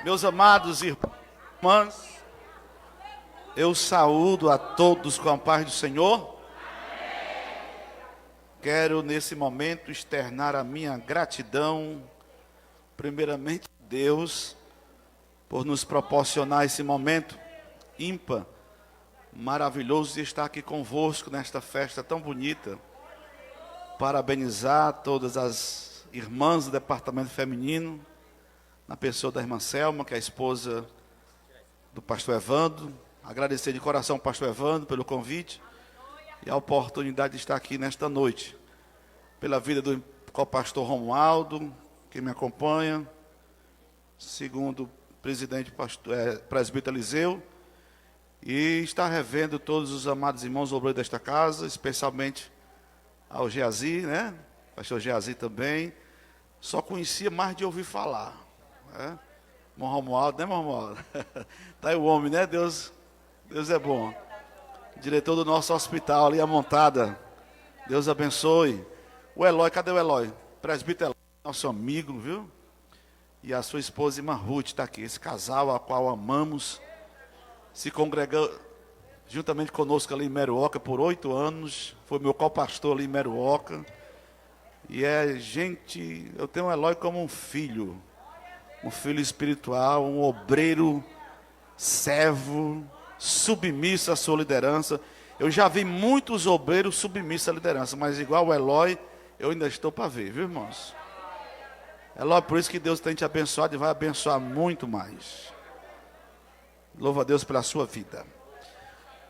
Meus amados irmãos, eu saúdo a todos com a paz do Senhor. Quero nesse momento externar a minha gratidão, primeiramente a Deus, por nos proporcionar esse momento ímpar, maravilhoso de estar aqui convosco nesta festa tão bonita. Parabenizar todas as irmãs do departamento feminino, na pessoa da irmã Selma, que é a esposa do pastor Evandro. Agradecer de coração ao pastor Evandro pelo convite e a oportunidade de estar aqui nesta noite. Pela vida do co-pastor Romualdo, que me acompanha, segundo o presidente presbítero Eliseu, e estar revendo todos os amados irmãos obreiros desta casa, especialmente ao Geazi, né? Pastor Geazi também. Só conhecia mais de ouvir falar. Né? Irmão Romualdo, né, irmão Romualdo? Tá aí o homem, né? Deus é bom. Diretor do nosso hospital ali, a montada. Deus abençoe. O Eloy, cadê o Eloy? Presbítero Eloy, nosso amigo, viu? E a sua esposa, irmã Ruth, está aqui. Esse casal, a qual amamos, se congregou juntamente conosco ali em Meruoca por 8 anos. Foi meu co-pastor ali em Meruoca. E gente, eu tenho o Eloy como um filho espiritual, um obreiro, servo, submisso à sua liderança. Eu já vi muitos obreiros submissos à liderança, mas igual o Eloy, eu ainda estou para ver, viu, irmãos? Eloy, por isso que Deus tem te abençoado e vai abençoar muito mais. Louva a Deus pela sua vida.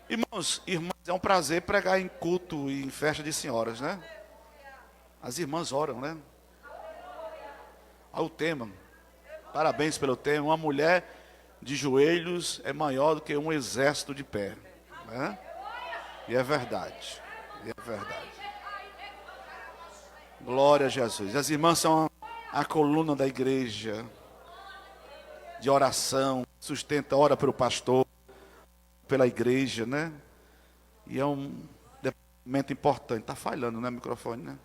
Irmãos, irmãs, é um prazer pregar em culto e em festa de senhoras, né? As irmãs oram, né? Olha o tema. Parabéns pelo tema. Uma mulher de joelhos é maior do que um exército de pé, né? E é verdade. E é verdade. Glória a Jesus. As irmãs são a coluna da igreja, de oração, sustenta, ora pelo pastor, pela igreja, né? E é um departamento importante. Está falhando, né, o microfone, né?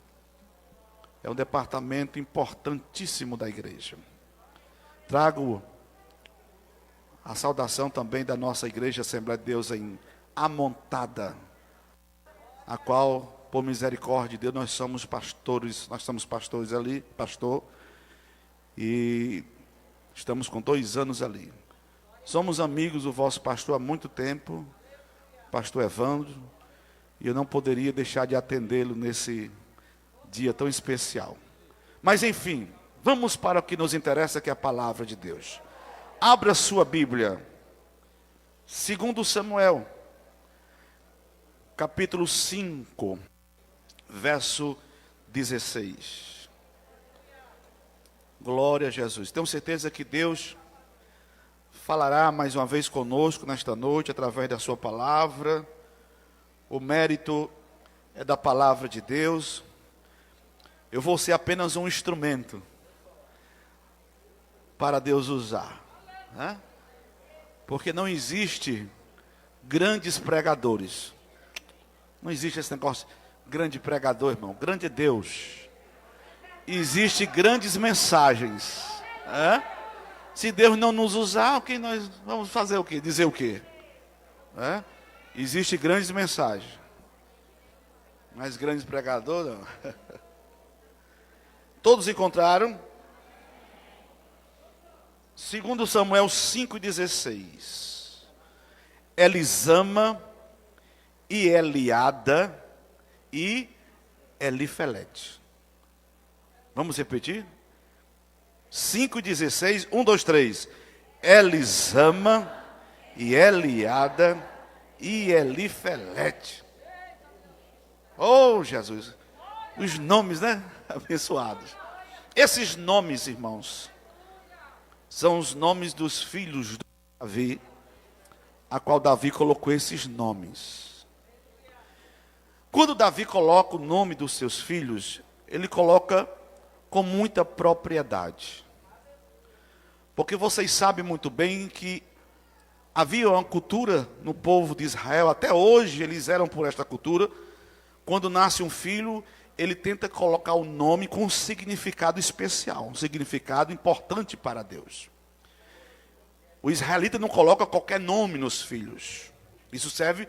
É um departamento importantíssimo da igreja. Trago a saudação também da nossa igreja Assembleia de Deus em Amontada, a qual, por misericórdia de Deus, nós somos pastores ali, pastor, e estamos com 2 anos ali. Somos amigos do vosso pastor há muito tempo, pastor Evandro, e eu não poderia deixar de atendê-lo nesse dia tão especial. Mas enfim, vamos para o que nos interessa, que é a palavra de Deus. Abra sua Bíblia, 2 Samuel, capítulo 5, verso 16. Glória a Jesus. Tenho certeza que Deus falará mais uma vez conosco nesta noite, através da sua palavra. O mérito é da palavra de Deus. Eu vou ser apenas um instrumento para Deus usar, né? Porque não existe grandes pregadores. Não existe esse negócio, grande pregador, irmão. Grande é Deus. Existe grandes mensagens, né? Se Deus não nos usar, o que nós vamos fazer o quê? Dizer o quê? É? Existe grandes mensagens, mas grandes pregadores não. Todos encontraram? 2 Samuel 5,16. Elisama e Eliada e Elifelete. Vamos repetir? 5,16, 1, 2, 3. Elisama e Eliada e Elifelete. Oh, Jesus. Os nomes, né? Abençoados. Esses nomes, irmãos, são os nomes dos filhos de Davi, a qual Davi colocou esses nomes. Quando Davi coloca o nome dos seus filhos, ele coloca com muita propriedade. Porque vocês sabem muito bem que havia uma cultura no povo de Israel, até hoje eles eram por esta cultura. Quando nasce um filho, ele tenta colocar o nome com um significado especial, um significado importante para Deus. o israelita não coloca qualquer nome nos filhos. Isso serve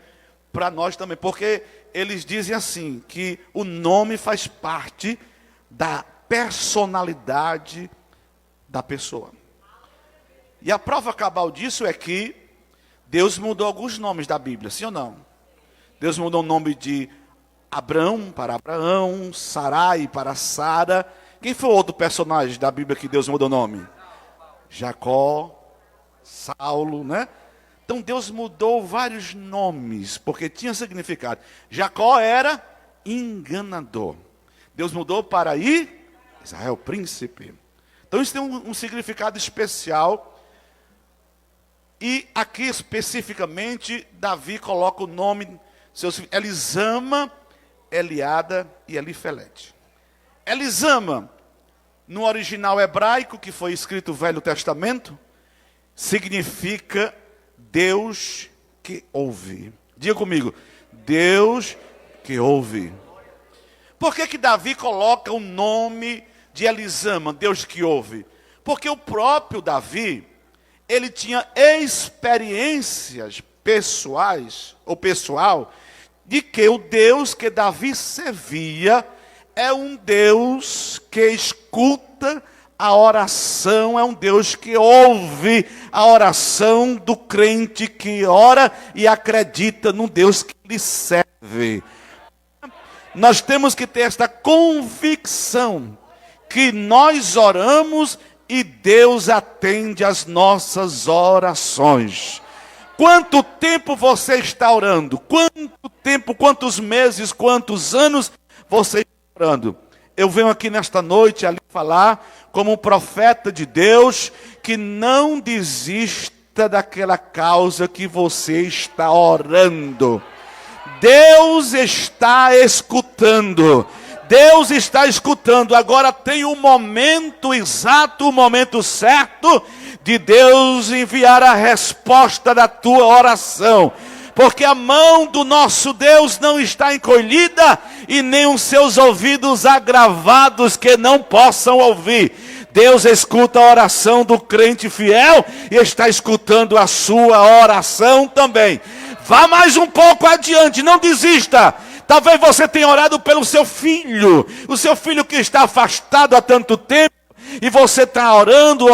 para nós também, porque eles dizem assim, que o nome faz parte da personalidade da pessoa. E a prova cabal disso é que Deus mudou alguns nomes da Bíblia, sim ou não? Deus mudou o nome de Abrão para Abraão, Sarai para Sara. Quem foi o outro personagem da Bíblia que Deus mudou o nome? Jacó, Saulo, né? Então Deus mudou vários nomes, porque tinha significado. Jacó era enganador. Deus mudou para Israel, príncipe. Então isso tem um significado especial. E aqui especificamente, Davi coloca o nome, seus filhos, Elisama, Eliada e Elifelete. Elisama, no original hebraico, que foi escrito no Velho Testamento, significa Deus que ouve. Diga comigo, Deus que ouve. Por que Davi coloca o nome de Elisama, Deus que ouve? Porque o próprio Davi, ele tinha experiências pessoais, ou pessoal, de que o Deus que Davi servia é um Deus que escuta a oração, é um Deus que ouve a oração do crente que ora e acredita no Deus que lhe serve. Nós temos que ter esta convicção que nós oramos e Deus atende às nossas orações. Quanto tempo você está orando? Quanto tempo, quantos meses, quantos anos você está orando? Eu venho aqui nesta noite ali falar como um profeta de Deus que não desista daquela causa que você está orando. Deus está escutando. Deus está escutando. Agora tem o momento exato, o momento certo de Deus enviar a resposta da tua oração. Porque a mão do nosso Deus não está encolhida e nem os seus ouvidos agravados que não possam ouvir. Deus escuta a oração do crente fiel e está escutando a sua oração também. Vá mais um pouco adiante, não desista. Talvez você tenha orado pelo seu filho, o seu filho que está afastado há tanto tempo, e você está orando,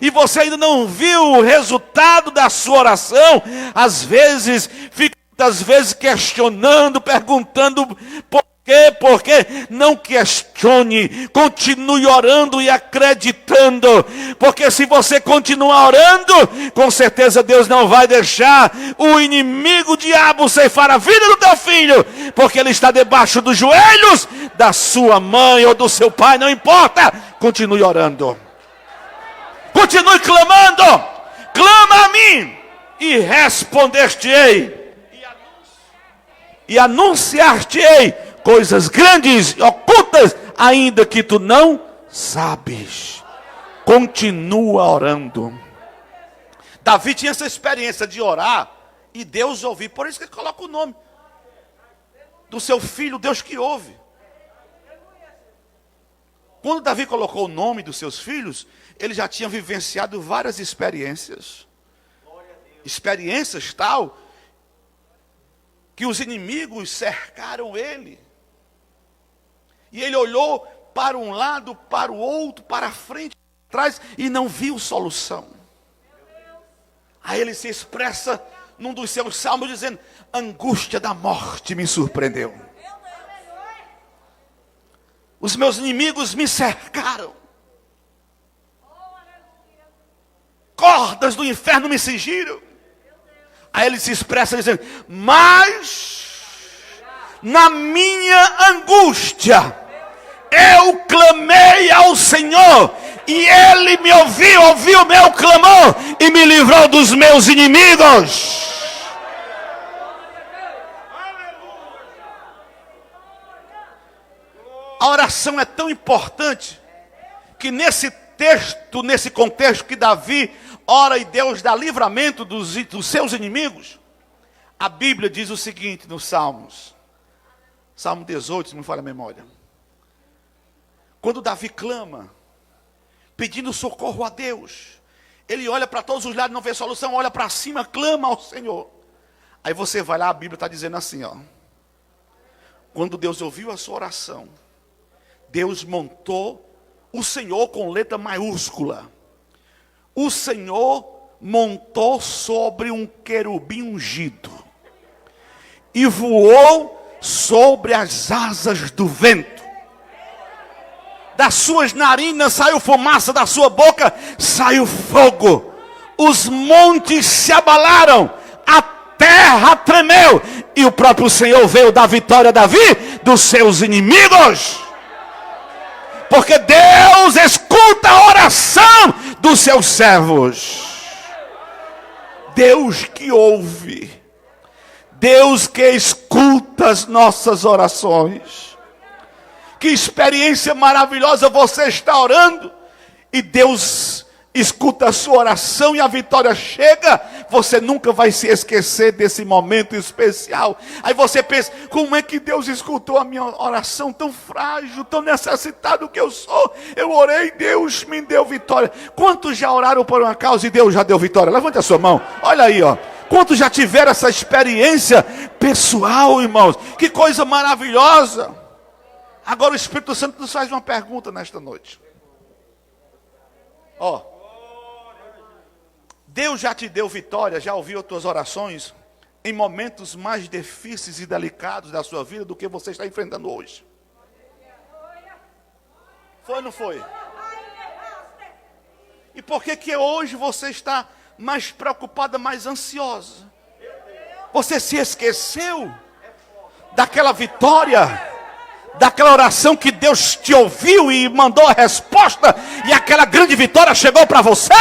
e você ainda não viu o resultado da sua oração. Às vezes, fica muitas vezes questionando, perguntando por quê? Porque não questione, continue orando e acreditando, porque se você continuar orando, com certeza Deus não vai deixar o inimigo, o diabo, ceifar a vida do teu filho, porque ele está debaixo dos joelhos da sua mãe ou do seu pai, não importa, continue orando, continue clamando, clama a mim e responder-te-ei, e anunciar-te-ei coisas grandes, ocultas, ainda que tu não sabes. Continua orando. Davi tinha essa experiência de orar e Deus ouvir. Por isso que ele coloca o nome do seu filho, Deus que ouve. Quando Davi colocou o nome dos seus filhos, ele já tinha vivenciado várias experiências. Experiências tal que os inimigos cercaram ele. E ele olhou para um lado, para o outro, para frente, para trás, e não viu solução. Aí ele se expressa num dos seus salmos dizendo: angústia da morte me surpreendeu. Os meus inimigos me cercaram. Cordas do inferno me cingiram. Aí ele se expressa dizendo: mas na minha angústia eu clamei ao Senhor, e Ele me ouviu o meu clamor, e me livrou dos meus inimigos. A oração é tão importante, que nesse texto, nesse contexto que Davi ora e Deus dá livramento dos seus inimigos, a Bíblia diz o seguinte nos Salmos, Salmo 18, se não me falha a memória. Quando Davi clama, pedindo socorro a Deus, Ele olha para todos os lados, não vê solução, olha para cima, clama ao Senhor. Aí você vai lá, a Bíblia está dizendo assim, ó. Quando Deus ouviu a sua oração, Deus montou o Senhor com letra maiúscula. O Senhor montou sobre um querubim ungido e voou sobre as asas do vento. Das suas narinas saiu fumaça, da sua boca saiu fogo. Os montes se abalaram, a terra tremeu, e o próprio Senhor veio dar vitória a Davi dos seus inimigos. Porque Deus escuta a oração dos seus servos. Deus que ouve, Deus que escuta as nossas orações. Que experiência maravilhosa você está orando e Deus escuta a sua oração e a vitória chega. Você nunca vai se esquecer desse momento especial. Aí você pensa, como é que Deus escutou a minha oração tão frágil, tão necessitado que eu sou? Eu orei, Deus me deu vitória. Quantos já oraram por uma causa e Deus já deu vitória? Levante a sua mão, olha aí, ó. Quantos já tiveram essa experiência pessoal, irmãos? Que coisa maravilhosa. Agora o Espírito Santo nos faz uma pergunta nesta noite. Ó, Deus já te deu vitória, já ouviu as tuas orações em momentos mais difíceis e delicados da sua vida do que você está enfrentando hoje. Foi ou não foi? E por que hoje você está mais preocupada, mais ansiosa? Você se esqueceu daquela vitória, daquela oração que Deus te ouviu e mandou a resposta, e aquela grande vitória chegou para você?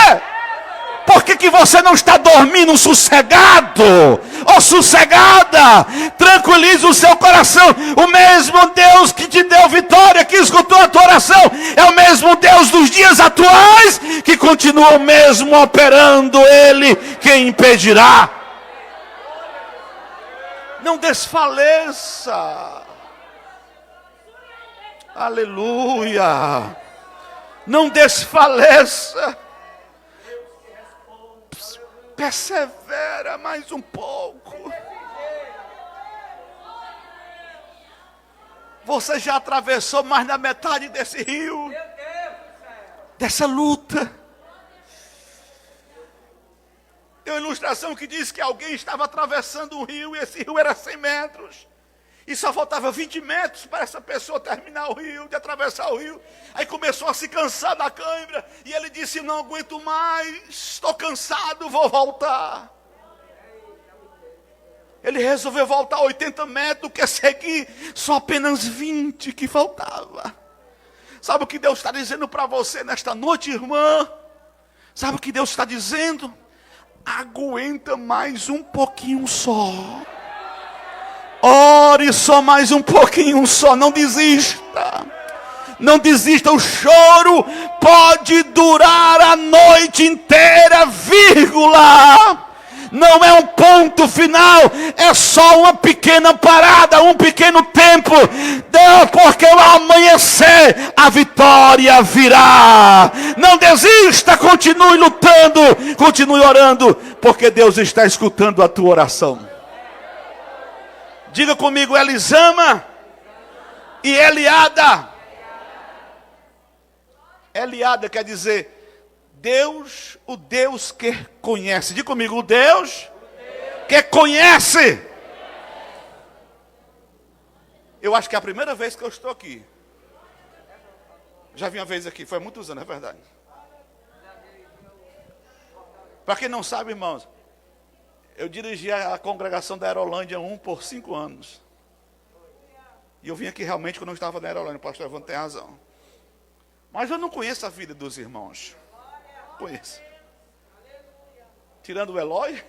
Por que você não está dormindo sossegado ou sossegada? Tranquilize o seu coração. O mesmo Deus que te deu vitória, que escutou a tua oração, é o mesmo Deus dos dias atuais, que continua o mesmo operando. Ele quem impedirá. Não desfaleça. Aleluia. Não desfaleça. Persevera mais um pouco. Você já atravessou mais da metade desse rio, dessa luta. Tem uma ilustração que diz que alguém estava atravessando um rio, e esse rio era 100 metros. E só faltava 20 metros para essa pessoa terminar o rio, de atravessar o rio. Aí começou a se cansar da cãibra. E ele disse, não aguento mais, estou cansado, vou voltar. Ele resolveu voltar 80 metros, quer seguir só apenas 20 que faltava. Sabe o que Deus está dizendo para você nesta noite, irmã? Sabe o que Deus está dizendo? Aguenta mais um pouquinho só. Ore só mais um pouquinho só, não desista. Não desista, o choro pode durar a noite inteira, vírgula. Não é um ponto final, é só uma pequena parada, um pequeno tempo. Porque ao amanhecer a vitória virá. Não desista, continue lutando, continue orando, porque Deus está escutando a tua oração. Diga comigo, Elisama e Eliada. Eliada quer dizer Deus, o Deus que conhece. Diga comigo, o Deus que conhece. Eu acho que é a primeira vez que eu estou aqui. Já vi uma vez aqui, foi há muitos anos, é verdade. Para quem não sabe, irmãos, eu dirigi a congregação da Aerolândia 1 por 5 anos. E eu vim aqui realmente quando eu estava na Aerolândia, o pastor Evandro tem razão. Mas eu não conheço a vida dos irmãos. Conheço. Tirando o Eloy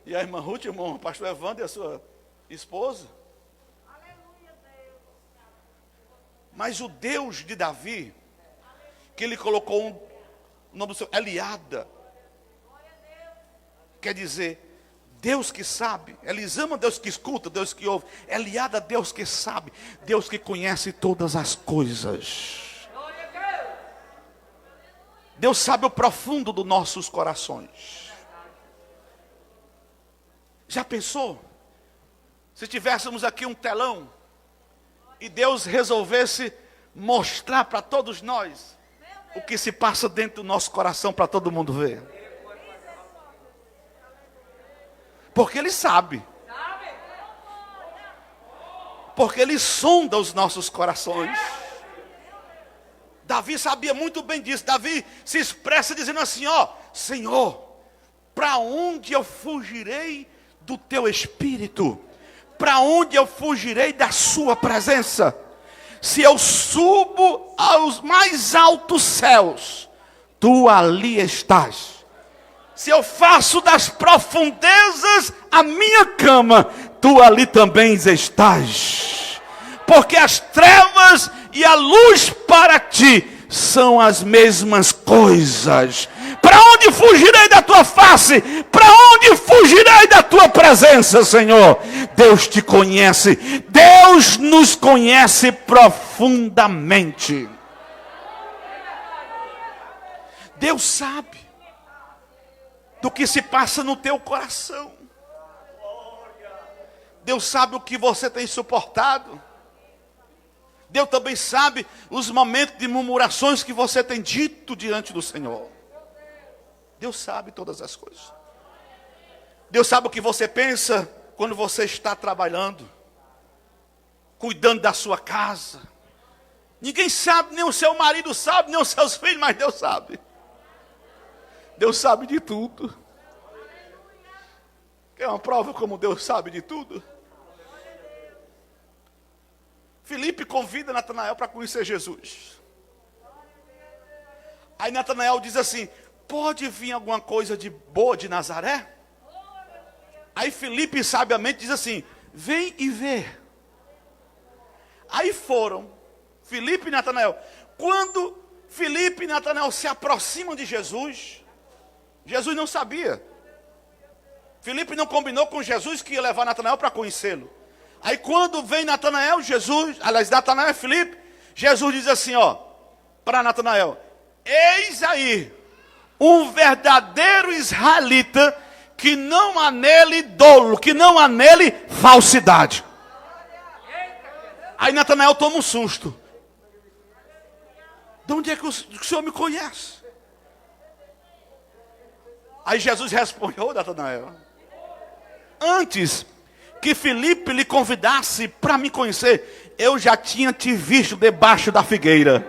e a irmã Ruth, o pastor Evandro e a sua esposa. Mas o Deus de Davi, que ele colocou o nome do seu, Eliada, quer dizer, Deus que sabe. Elisama, Deus que escuta, Deus que ouve. Eliada, Deus que sabe, Deus que conhece todas as coisas. Deus sabe o profundo dos nossos corações. Já pensou? Se tivéssemos aqui um telão e Deus resolvesse mostrar para todos nós o que se passa dentro do nosso coração para todo mundo ver. Porque Ele sabe. Porque Ele sonda os nossos corações. Davi sabia muito bem disso. Davi se expressa dizendo assim, ó: Senhor, para onde eu fugirei do teu Espírito? Para onde eu fugirei da sua presença? Se eu subo aos mais altos céus, tu ali estás. Se eu faço das profundezas a minha cama, tu ali também estás. Porque as trevas e a luz para ti são as mesmas coisas. Para onde fugirei da tua face? Para onde fugirei da tua presença, Senhor? Deus te conhece. Deus nos conhece profundamente. Deus sabe do que se passa no teu coração. Deus sabe o que você tem suportado. Deus também sabe os momentos de murmurações que você tem dito diante do Senhor. Deus sabe todas as coisas. Deus sabe o que você pensa quando você está trabalhando, cuidando da sua casa. Ninguém sabe, nem o seu marido sabe, nem os seus filhos, mas Deus sabe. Deus sabe de tudo. Quer uma prova como Deus sabe de tudo? Filipe convida Natanael para conhecer Jesus. Aí Natanael diz assim: pode vir alguma coisa de boa de Nazaré? Aí Filipe sabiamente diz assim: vem e vê. Aí foram Filipe e Natanael. Quando Filipe e Natanael se aproximam de Jesus, Jesus não sabia. Filipe não combinou com Jesus que ia levar Natanael para conhecê-lo. Aí quando vem Natanael, Natanael é Filipe, Jesus diz assim, ó, para Natanael: eis aí um verdadeiro israelita, que não há nele dolo, que não há nele falsidade. Aí Natanael toma um susto. De onde é que o Senhor me conhece? Aí Jesus responde: ô Natanael, antes que Filipe lhe convidasse para me conhecer, eu já tinha te visto debaixo da figueira.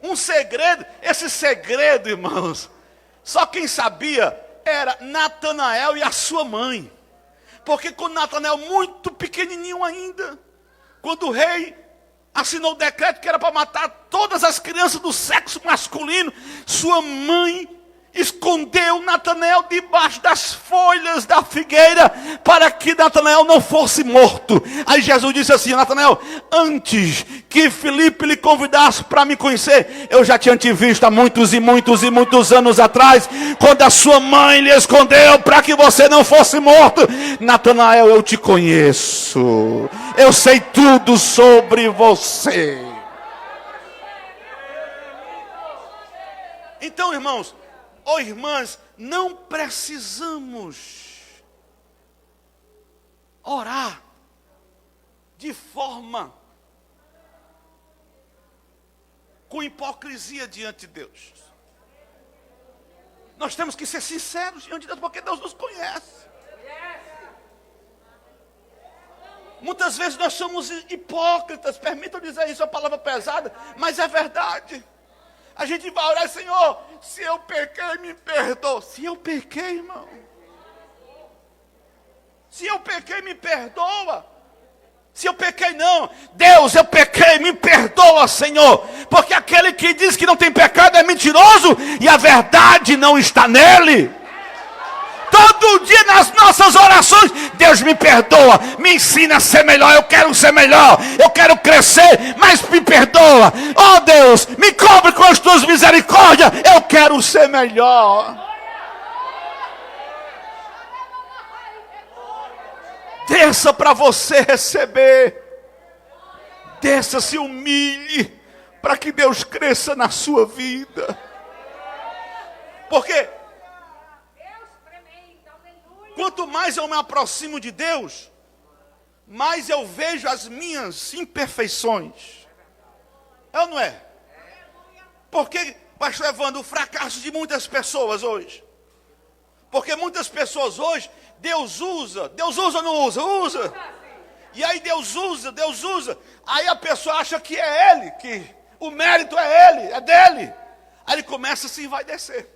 Um segredo, esse segredo, irmãos, só quem sabia era Natanael e a sua mãe. Porque quando Natanael, muito pequenininho ainda, quando o rei assinou o decreto que era para matar todas as crianças do sexo masculino, sua mãe escondeu Natanael debaixo das folhas da figueira, para que Natanael não fosse morto. Aí Jesus disse assim: Natanael, antes que Filipe lhe convidasse para me conhecer, eu já tinha te visto há muitos e muitos e muitos anos atrás, quando a sua mãe lhe escondeu para que você não fosse morto. Natanael, eu te conheço, eu sei tudo sobre você. Então, irmãos, ou irmãs, não precisamos orar de forma com hipocrisia diante de Deus. Nós temos que ser sinceros diante de Deus, porque Deus nos conhece. Muitas vezes nós somos hipócritas, permitam dizer isso, é uma palavra pesada, mas é verdade. A gente vai orar: Senhor, se eu pequei, me perdoa. Se eu pequei, irmão, se eu pequei, me perdoa. Se eu pequei, não. Deus, eu pequei, me perdoa, Senhor. Porque aquele que diz que não tem pecado é mentiroso, e a verdade não está nele. Todo dia nas nossas orações: Deus, me perdoa, me ensina a ser melhor, eu quero ser melhor, eu quero crescer, mas me perdoa. Oh Deus, me cobre com as tuas misericórdias, eu quero ser melhor. Desça para você receber. Desça, se humilhe, para que Deus cresça na sua vida. Porque quanto mais eu me aproximo de Deus, mais eu vejo as minhas imperfeições. É ou não é? Porque, pastor Evandro, o fracasso de muitas pessoas hoje. Porque muitas pessoas hoje, Deus usa ou não usa? Usa. E aí Deus usa. Aí a pessoa acha que é Ele, que o mérito é Ele, é dele. Aí ele começa assim e vai descer.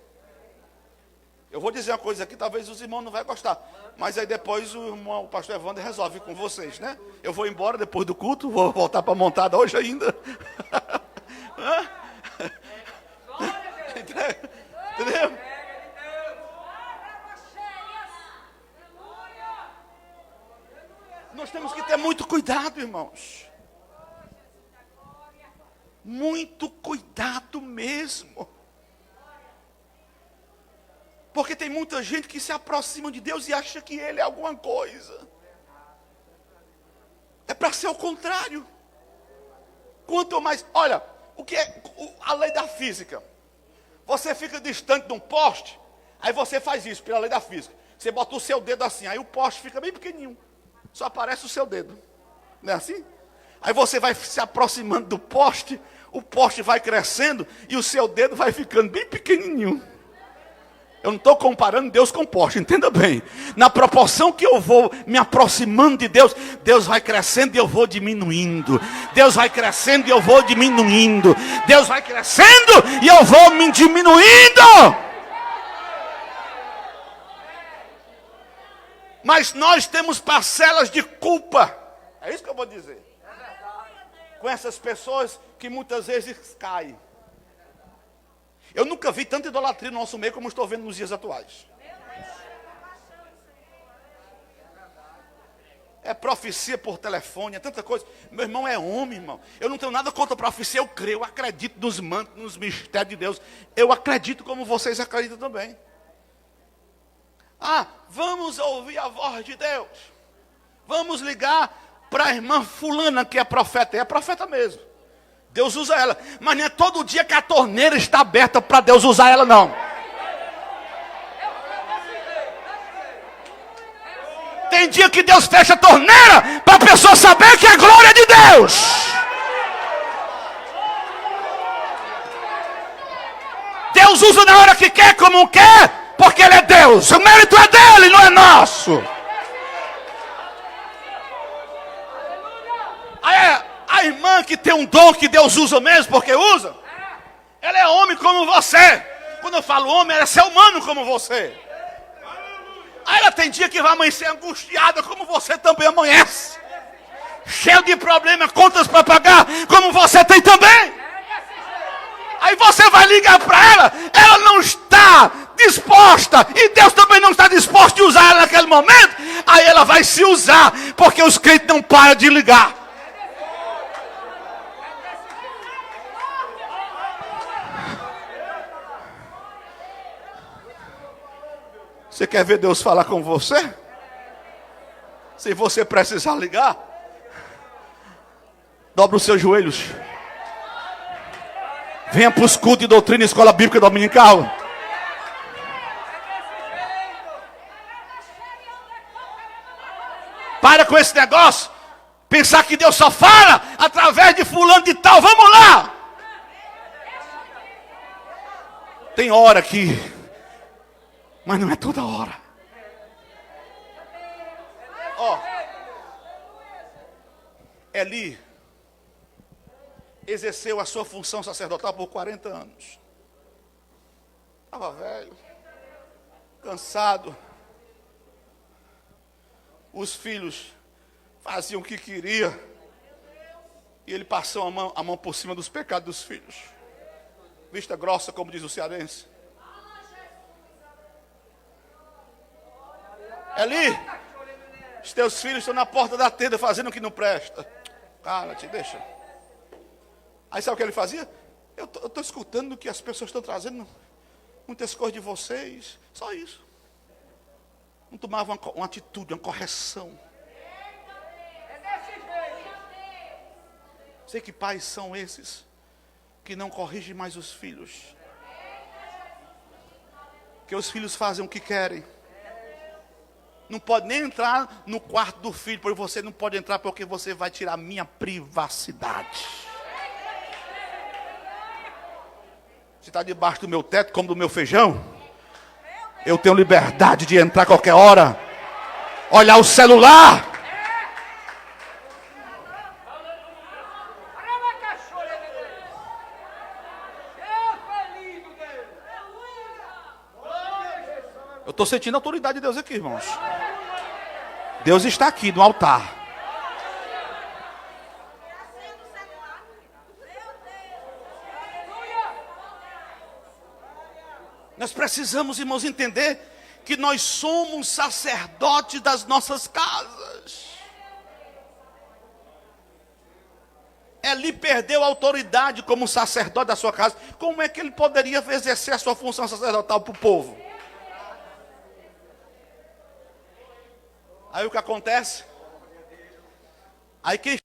Eu vou dizer uma coisa aqui, talvez os irmãos não vão gostar. Mas aí depois o pastor Evandro resolve com vocês, né? Eu vou embora depois do culto, vou voltar para a montada hoje ainda. Entendeu? Nós temos que ter muito cuidado, irmãos. Muito cuidado mesmo. Porque tem muita gente que se aproxima de Deus e acha que Ele é alguma coisa. É para ser o contrário. Quanto mais... Olha, o que é a lei da física? Você fica distante de um poste, aí você faz isso pela lei da física. Você bota o seu dedo assim, aí o poste fica bem pequenininho. Só aparece o seu dedo. Não é assim? Aí você vai se aproximando do poste, o poste vai crescendo e o seu dedo vai ficando bem pequenininho. Eu não estou comparando Deus com poste, entenda bem. Na proporção que eu vou me aproximando de Deus, Deus vai crescendo e eu vou diminuindo. Deus vai crescendo e eu vou diminuindo. Deus vai crescendo e eu vou me diminuindo. Mas nós temos parcelas de culpa. É isso que eu vou dizer. Com essas pessoas que muitas vezes caem. Eu nunca vi tanta idolatria no nosso meio como estou vendo nos dias atuais. É profecia por telefone, é tanta coisa. Meu irmão é homem, irmão. Eu não tenho nada contra a profecia, eu creio, eu acredito nos mantos, nos mistérios de Deus. Eu acredito como vocês acreditam também. Ah, vamos ouvir a voz de Deus. Vamos ligar para a irmã fulana que é profeta. É profeta mesmo. Deus usa ela. Mas não é todo dia que a torneira está aberta para Deus usar ela, não. Tem dia que Deus fecha a torneira para a pessoa saber que é a glória de Deus. Deus usa na hora que quer, como quer, porque Ele é Deus. O mérito é dele, não é nosso. A irmã que tem um dom que Deus usa mesmo, porque usa, ela é homem como você. Quando eu falo homem, ela é ser humano como você. Aí ela tem dia que vai amanhecer angustiada, como você também amanhece. Cheio de problemas, contas para pagar, como você tem também. Aí você vai ligar para ela não está disposta, e Deus também não está disposto a usar ela naquele momento. Aí ela vai se usar, porque os crentes não param de ligar. Você quer ver Deus falar com você? Se você precisar ligar, dobra os seus joelhos. Venha para os cultos de doutrina e escola bíblica dominical. Para com esse negócio. Pensar que Deus só fala através de fulano de tal. Vamos lá. Tem hora que... Mas não é toda hora. Ó, Eli exerceu a sua função sacerdotal por 40 anos. Estava velho, cansado. Os filhos faziam o que queria. E ele passou a mão por cima dos pecados dos filhos. Vista grossa, como diz o cearense. Eli, os teus filhos estão na porta da tenda fazendo o que não presta. Cala-te, deixa. Aí sabe o que ele fazia? Eu estou escutando que as pessoas estão trazendo muitas coisas de vocês. Só isso. Não tomava uma atitude, uma correção. Sei que pais são esses que não corrigem mais os filhos. Que os filhos fazem o que querem. Não pode nem entrar no quarto do filho, porque você não pode entrar porque você vai tirar minha privacidade. Você está debaixo do meu teto, como do meu feijão. Eu tenho liberdade de entrar a qualquer hora. Olhar o celular. Eu estou sentindo a autoridade de Deus aqui, irmãos. Deus está aqui no altar. Nós precisamos, irmãos, entender que nós somos sacerdotes das nossas casas. Eli perdeu a autoridade como sacerdote da sua casa. Como é que ele poderia exercer a sua função sacerdotal para o povo? Aí o que acontece? Aí quem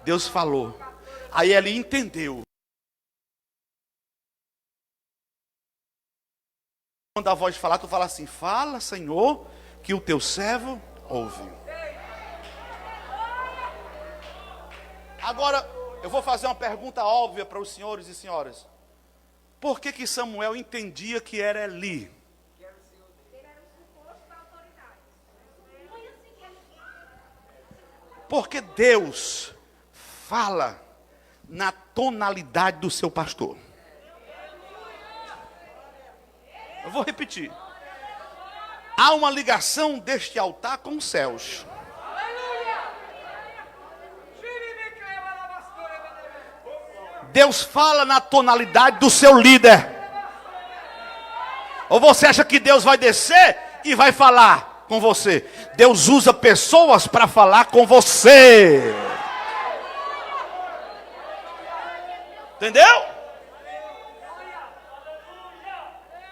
Deus falou. Aí ele entendeu. Quando a voz falar, tu fala assim: fala, Senhor, que o teu servo ouve. Agora, eu vou fazer uma pergunta óbvia para os senhores e senhoras. Por que Samuel entendia que era Eli? Porque Deus fala na tonalidade do seu pastor. Eu vou repetir. Há uma ligação deste altar com os céus. Deus fala na tonalidade do seu líder. Ou você acha que Deus vai descer e vai falar com você? Deus usa pessoas para falar com você. Entendeu?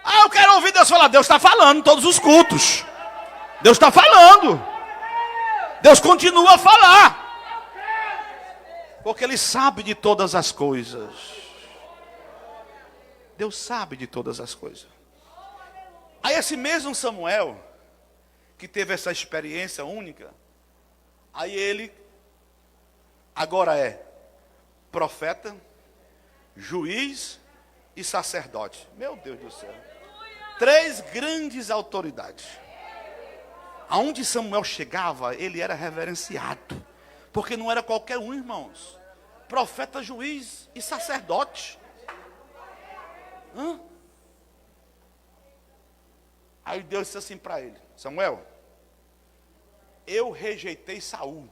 Ah, eu quero ouvir Deus falar. Deus está falando em todos os cultos. Deus está falando. Deus continua a falar. Porque Ele sabe de todas as coisas. Deus sabe de todas as coisas. Aí esse mesmo Samuel, que teve essa experiência única, aí ele agora é profeta, juiz e sacerdote. Meu Deus do céu. 3 grandes autoridades. Aonde Samuel chegava, ele era reverenciado. Porque não era qualquer um, irmãos. Profeta, juiz e sacerdote. Aí Deus disse assim para ele: Samuel, eu rejeitei Saul,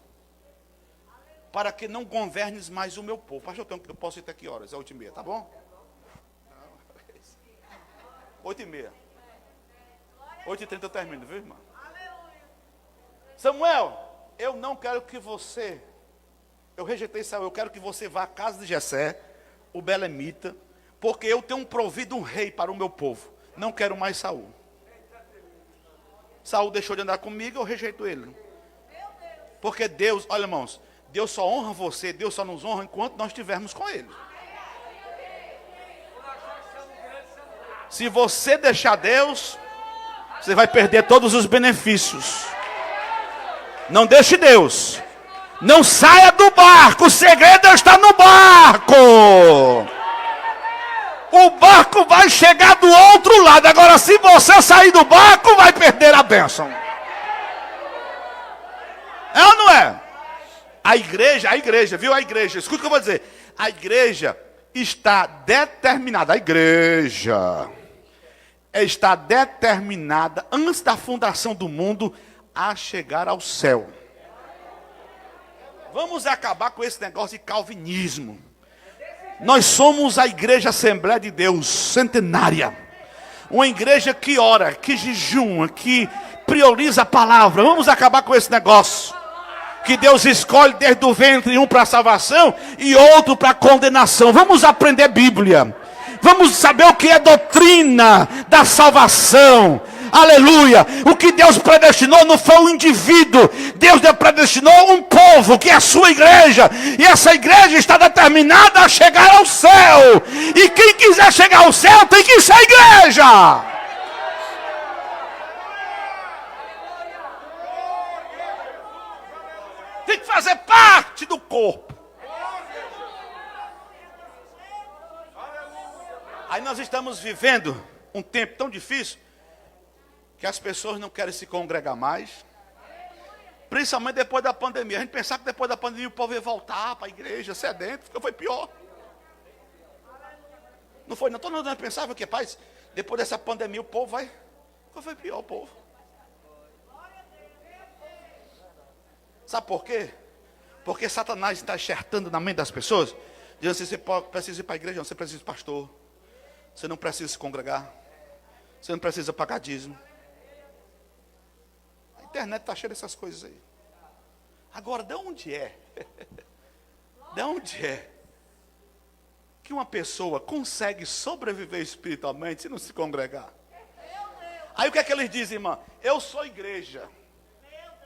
para que não governes mais o meu povo. Pastor, eu posso ir até que horas? É 8h30, tá bom? 8h30. 8h30 eu termino, viu, irmão? Samuel, eu não quero que você... Eu rejeitei Saul, eu quero que você vá à casa de Jessé, o belemita, porque eu tenho provido um rei para o meu povo. Não quero mais Saul. Saul deixou de andar comigo, eu rejeito ele. Porque Deus, olha, irmãos, Deus só honra você, Deus só nos honra enquanto nós estivermos com Ele. Se você deixar Deus, você vai perder todos os benefícios. Não deixe Deus. Não saia do barco. O segredo está no barco. O barco vai chegar do outro lado. Agora, se você sair do barco, vai perder a bênção. É ou não é? A igreja, viu a igreja? Escuta o que eu vou dizer. A igreja está determinada, a igreja está determinada, antes da fundação do mundo, a chegar ao céu. Vamos acabar com esse negócio de calvinismo. Nós somos a Igreja Assembleia de Deus centenária. Uma igreja que ora, que jejuma, que prioriza a palavra. Vamos acabar com esse negócio. Que Deus escolhe desde o ventre um para a salvação e outro para a condenação. Vamos aprender Bíblia. Vamos saber o que é doutrina da salvação. Aleluia. O que Deus predestinou não foi um indivíduo. Deus predestinou um povo, que é a sua igreja. E essa igreja está determinada a chegar ao céu. E quem quiser chegar ao céu tem que ser a igreja. Tem que fazer parte do corpo. Aí nós estamos vivendo um tempo tão difícil que as pessoas não querem se congregar mais. Principalmente depois da pandemia. A gente pensava que depois da pandemia o povo ia voltar para a igreja sedento, porque foi pior. Não foi, não. Todo mundo pensava que, rapaz, depois dessa pandemia o povo vai... Foi pior o povo. Sabe por quê? Porque Satanás está enxertando na mente das pessoas, dizendo assim, você precisa ir para a igreja, não, você precisa ir pastor. Você não precisa se congregar. Você não precisa pagar dízimo. A internet está cheia dessas coisas aí. Agora, de onde é? De onde é que uma pessoa consegue sobreviver espiritualmente se não se congregar? Aí o que é que eles dizem, irmã? Eu sou igreja.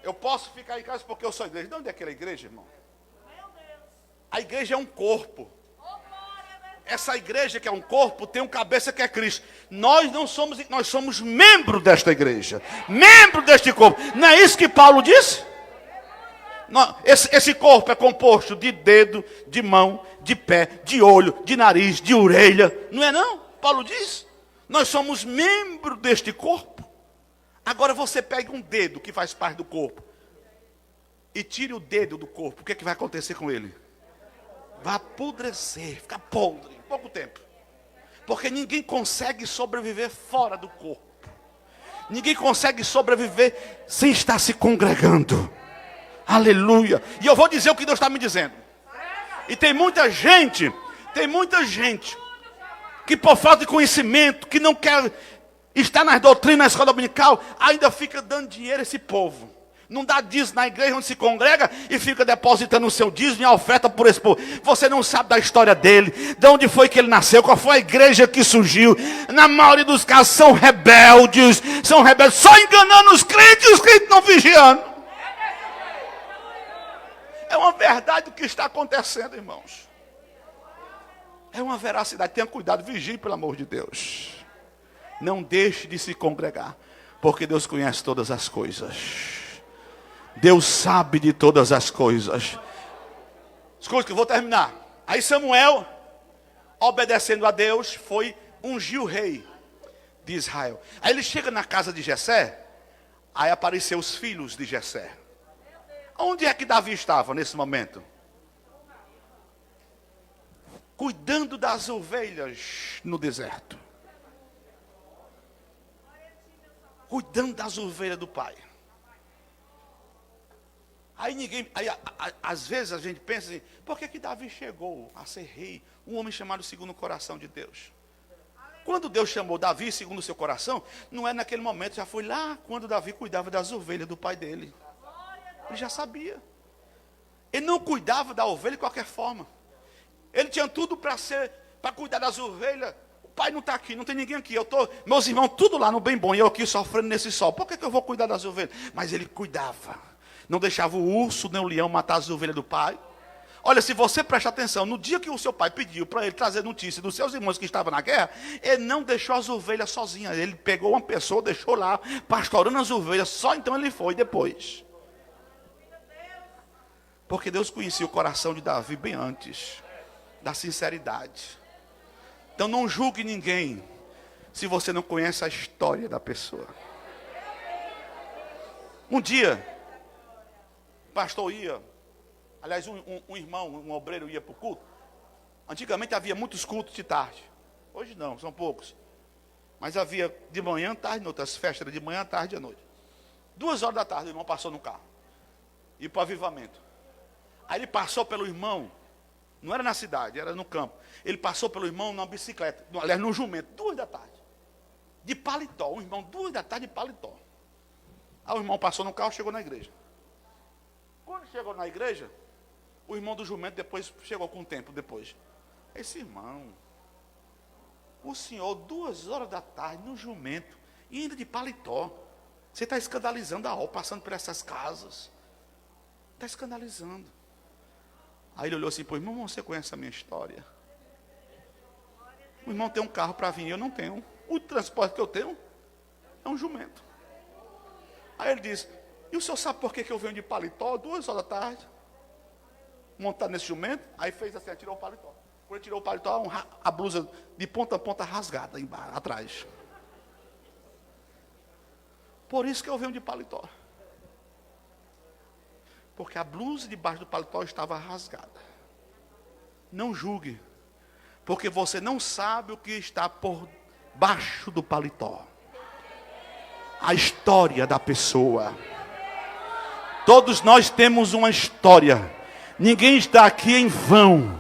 Eu posso ficar em casa porque eu sou igreja. De onde é aquela igreja, irmão? A igreja é um corpo. Essa igreja que é um corpo tem um cabeça que é Cristo. Nós somos membros desta igreja. Membro deste corpo. Não é isso que Paulo disse? Não, esse corpo é composto de dedo, de mão, de pé, de olho, de nariz, de orelha. Não é não? Paulo diz. Nós somos membros deste corpo. Agora você pega um dedo que faz parte do corpo e tire o dedo do corpo. O que é que vai acontecer com ele? Vai apodrecer, ficar podre em pouco tempo. Porque ninguém consegue sobreviver fora do corpo. Ninguém consegue sobreviver sem estar se congregando. Aleluia. E eu vou dizer o que Deus está me dizendo. E tem muita gente que por falta de conhecimento, que não quer estar nas doutrinas na escola dominical, ainda fica dando dinheiro a esse povo. Não dá dízimo na igreja onde se congrega e fica depositando o seu dízimo e a oferta por esse povo. Você não sabe da história dele, de onde foi que ele nasceu, qual foi a igreja que surgiu. Na maioria dos casos são rebeldes, só enganando os crentes não vigiando. É uma verdade o que está acontecendo, irmãos. É uma veracidade. Tenha cuidado, vigie, pelo amor de Deus. Não deixe de se congregar, porque Deus conhece todas as coisas. Deus sabe de todas as coisas. Escute que eu vou terminar. Aí Samuel, obedecendo a Deus, foi ungir o rei de Israel. Aí ele chega na casa de Jessé, aí apareceu os filhos de Jessé. Onde é que Davi estava nesse momento? Cuidando das ovelhas no deserto. Cuidando das ovelhas do pai. Às vezes a gente pensa assim, por que Davi chegou a ser rei? Um homem chamado segundo o coração de Deus. Quando Deus chamou Davi segundo o seu coração, não é naquele momento, já foi lá quando Davi cuidava das ovelhas do pai dele. Ele já sabia. Ele não cuidava da ovelha de qualquer forma. Ele tinha tudo para cuidar das ovelhas. O pai não está aqui, não tem ninguém aqui. Meus irmãos tudo lá no bem bom, e eu aqui sofrendo nesse sol. Por que eu vou cuidar das ovelhas? Mas ele cuidava. Não deixava o urso nem o leão matar as ovelhas do pai. Olha, se você prestar atenção, no dia que o seu pai pediu para ele trazer notícia dos seus irmãos que estavam na guerra, ele não deixou as ovelhas sozinhas. Ele pegou uma pessoa, deixou lá, pastorando as ovelhas, só então ele foi depois. Porque Deus conhecia o coração de Davi bem antes da sinceridade. Então não julgue ninguém se você não conhece a história da pessoa. Um dia, o pastor ia, aliás, um irmão, um obreiro ia para o culto. Antigamente havia muitos cultos de tarde. Hoje não, são poucos. Mas havia de manhã, tarde e noite. As festas eram de manhã, tarde e à noite. 2 horas da tarde o irmão passou no carro. E para o avivamento. Aí ele passou pelo irmão. Não era na cidade, era no campo. Ele passou pelo irmão numa bicicleta. Aliás, num jumento, 2 da tarde. De paletó. O irmão, 2 da tarde de paletó. Aí o irmão passou no carro e chegou na igreja. Quando chegou na igreja, o irmão do jumento depois chegou com um tempo depois. Esse irmão, o senhor, 2 horas da tarde no jumento, e ainda de paletó. Você está escandalizando a obra, passando por essas casas. Está escandalizando. Aí ele olhou assim para o irmão, você conhece a minha história? O irmão tem um carro para vir, eu não tenho. O transporte que eu tenho é um jumento. Aí ele disse, e o senhor sabe por que eu venho de paletó, 2 horas da tarde? Montado nesse jumento, aí fez assim, tirou o paletó. Quando ele tirou o paletó, a blusa de ponta a ponta rasgada embaixo, atrás. Por isso que eu venho de paletó. Porque a blusa debaixo do paletó estava rasgada. Não julgue. Porque você não sabe o que está por baixo do paletó. A história da pessoa. Todos nós temos uma história. Ninguém está aqui em vão.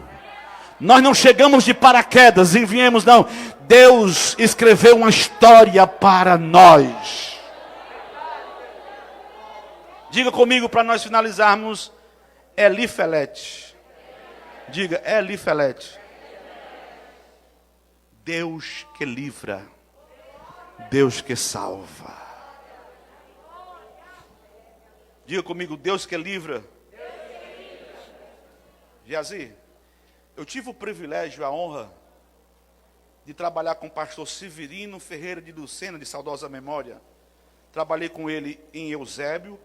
Nós não chegamos de paraquedas e viemos, não. Deus escreveu uma história para nós. Diga comigo para nós finalizarmos. Elifelete. Diga, Elifelete. Deus que livra. Deus que salva. Diga comigo, Deus que livra. Geazi, eu tive o privilégio, a honra de trabalhar com o pastor Severino Ferreira de Lucena, de saudosa memória. Trabalhei com ele em Eusébio,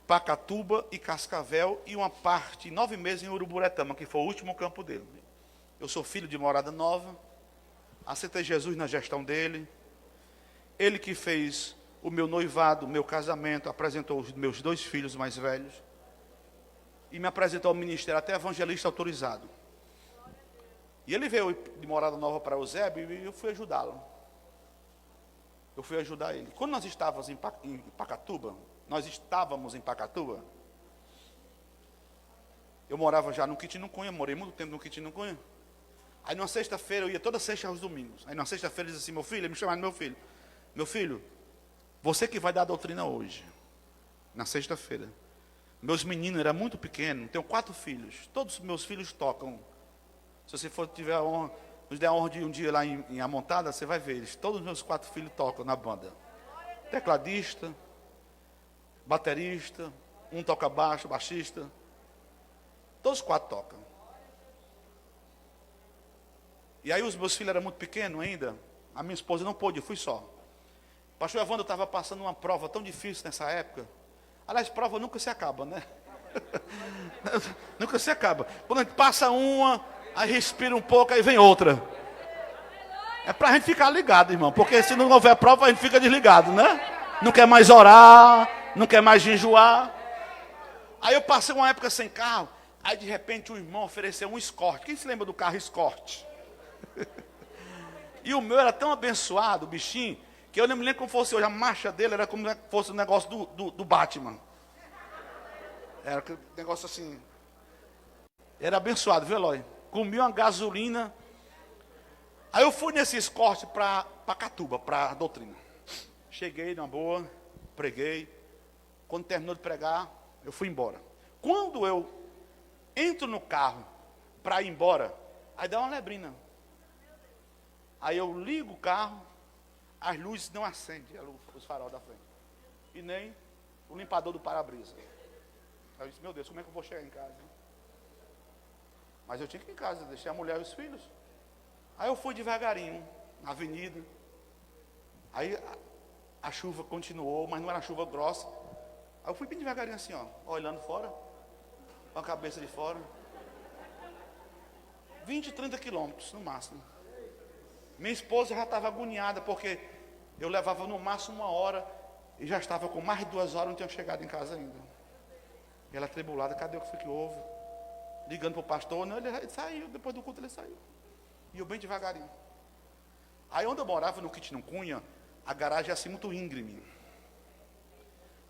Pacatuba e Cascavel, e uma parte, 9 meses em Uruburetama, que foi o último campo dele. Eu sou filho de Morada Nova, aceitei Jesus na gestão dele. Ele que fez o meu noivado, o meu casamento, apresentou os meus 2 filhos mais velhos, e me apresentou ao ministério, até evangelista autorizado. E ele veio de Morada Nova para Eusébio, e eu fui ajudá-lo. Eu fui ajudar ele. Quando nós estávamos em Pacatuba, eu morava já no Quitinuncunha, morei muito tempo no Quitinuncunha. Aí numa sexta-feira, eu ia toda sexta aos domingos. Aí numa sexta-feira ele disse assim, meu filho, ele me chamava de meu filho, você que vai dar a doutrina hoje, na sexta-feira. Meus meninos eram muito pequenos, tenho 4 filhos, todos os meus filhos tocam. Se você tiver a honra, nos der a honra de um dia lá em Amontada, você vai ver eles. Todos os meus 4 filhos tocam na banda. Tecladista, baterista, um toca baixo, baixista. Todos os 4 tocam. E aí os meus filhos eram muito pequenos ainda. A minha esposa não pôde, eu fui só. O pastor Evandro estava passando uma prova tão difícil nessa época. Aliás, prova nunca se acaba, né? Nunca se acaba. Quando a gente passa uma, aí respira um pouco, aí vem outra. É para a gente ficar ligado, irmão. Porque se não houver prova, a gente fica desligado, né? Não quer mais orar, não quer mais jejuar. Aí eu passei uma época sem carro. Aí de repente o irmão ofereceu um Escort. Quem se lembra do carro Escort? E o meu era tão abençoado, o bichinho, que eu não me lembro como fosse hoje. A marcha dele era como se fosse o negócio do Batman. Era um negócio assim. Era abençoado, viu, Eloy? Comi uma gasolina. Aí eu fui nesse Escort para Pacatuba, para a doutrina. Cheguei na boa, preguei. Quando terminou de pregar, eu fui embora. Quando eu entro no carro para ir embora, aí dá uma neblina. Aí eu ligo o carro, as luzes não acendem, os farol da frente. E nem o limpador do para-brisa. Aí eu disse, meu Deus, como é que eu vou chegar em casa? Mas eu tinha que ir em casa, deixei a mulher e os filhos. Aí eu fui devagarinho, na avenida. Aí a chuva continuou, mas não era chuva grossa. Aí eu fui bem devagarinho assim, ó, olhando fora, com a cabeça de fora. 20, 30 quilômetros, no máximo. Minha esposa já estava agoniada, porque eu levava no máximo 1 hora, e já estava com mais de 2 horas, não tinha chegado em casa ainda. E ela atribulada, cadê o que foi que houve? ligando para o pastor, não, ele saiu, depois do culto ele saiu. E eu bem devagarinho. Aí onde eu morava, no Quitino Cunha, a garagem é assim muito íngreme.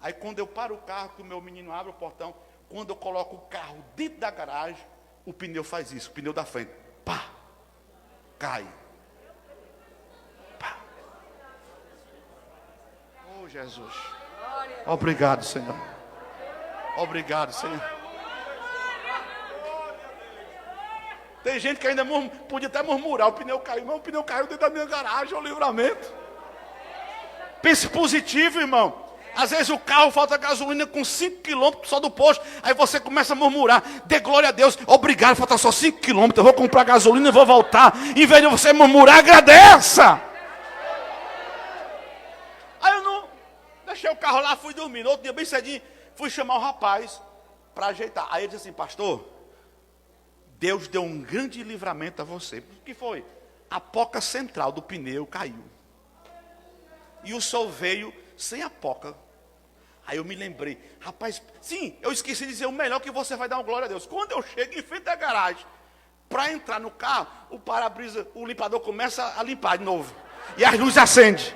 Aí quando eu paro o carro, que o meu menino abre o portão, quando eu coloco o carro dentro da garagem, o pneu faz isso, o pneu da frente. Pá! Cai. Pá! Oh, Jesus. Obrigado, Senhor. Obrigado, Senhor. Tem gente que ainda podia até murmurar, o pneu caiu, mas o pneu caiu dentro da minha garagem, é o livramento. Pense positivo, irmão. Às vezes o carro falta gasolina com 5 quilômetros só do posto, aí você começa a murmurar, dê glória a Deus, obrigado, falta só 5 quilômetros, eu vou comprar gasolina e vou voltar. Em vez de você murmurar, agradeça. Aí eu não deixei o carro lá, fui dormir. No outro dia, bem cedinho, fui chamar o rapaz para ajeitar. Aí ele disse assim, pastor, Deus deu um grande livramento a você. O que foi? A poca central do pneu caiu. E o sol veio sem a poca. Aí eu me lembrei, rapaz, sim, eu esqueci de dizer o melhor, que você vai dar uma glória a Deus. Quando eu chego em frente da garagem, para entrar no carro, o para-brisa, o limpador começa a limpar de novo. E as luzes acendem.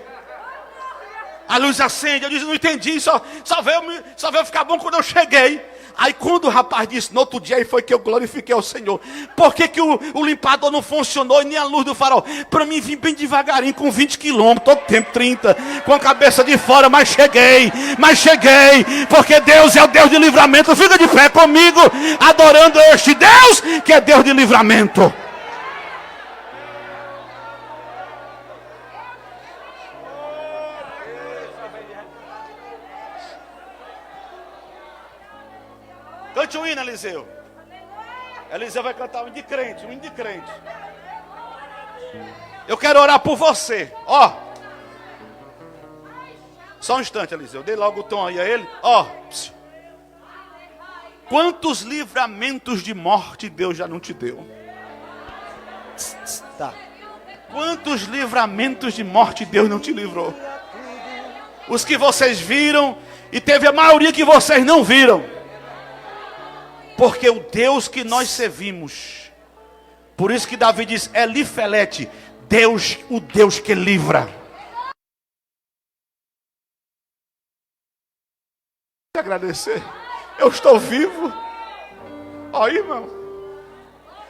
A luz acende, eu disse, não entendi, só veio ficar bom quando eu cheguei. Aí quando o rapaz disse, no outro dia, aí foi que eu glorifiquei ao Senhor. Por que o limpador não funcionou e nem a luz do farol? Para mim vir bem devagarinho, com 20 quilômetros, todo tempo 30, com a cabeça de fora, mas cheguei, porque Deus é o Deus de livramento. Fica de pé comigo, adorando este Deus, que é Deus de livramento. Cante o hino, Eliseu. Eliseu vai cantar um hino de crente, Eu quero orar por você. Ó. Só um instante, Eliseu. Dê logo o tom aí a ele. Ó. Quantos livramentos de morte Deus já não te deu? Tá. Quantos livramentos de morte Deus não te livrou? Os que vocês viram e teve a maioria que vocês não viram. Porque o Deus que nós servimos, por isso que Davi diz, Elifelete, Deus, o Deus que livra. Agradecer, eu estou vivo. Ó, irmão,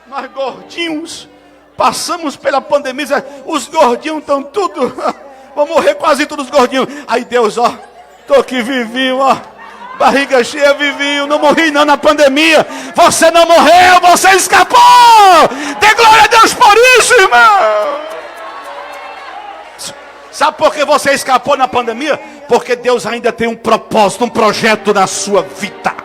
nós gordinhos, passamos pela pandemia, os gordinhos estão tudo, vão morrer quase todos os gordinhos. Aí Deus, ó, estou aqui vivinho, ó. Barriga cheia, vivinho, não morri não na pandemia. Você não morreu, você escapou. Dê glória a Deus por isso, irmão. Sabe por que você escapou na pandemia? Porque Deus ainda tem um propósito, um projeto na sua vida.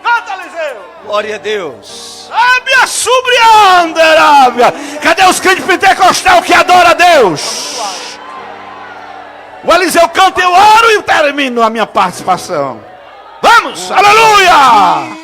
Canta, Eliseu. Glória a Deus. Cadê os crentes pentecostais que adoram a Deus? O Eliseu canta, eu oro e termino a minha participação. Vamos, aleluia!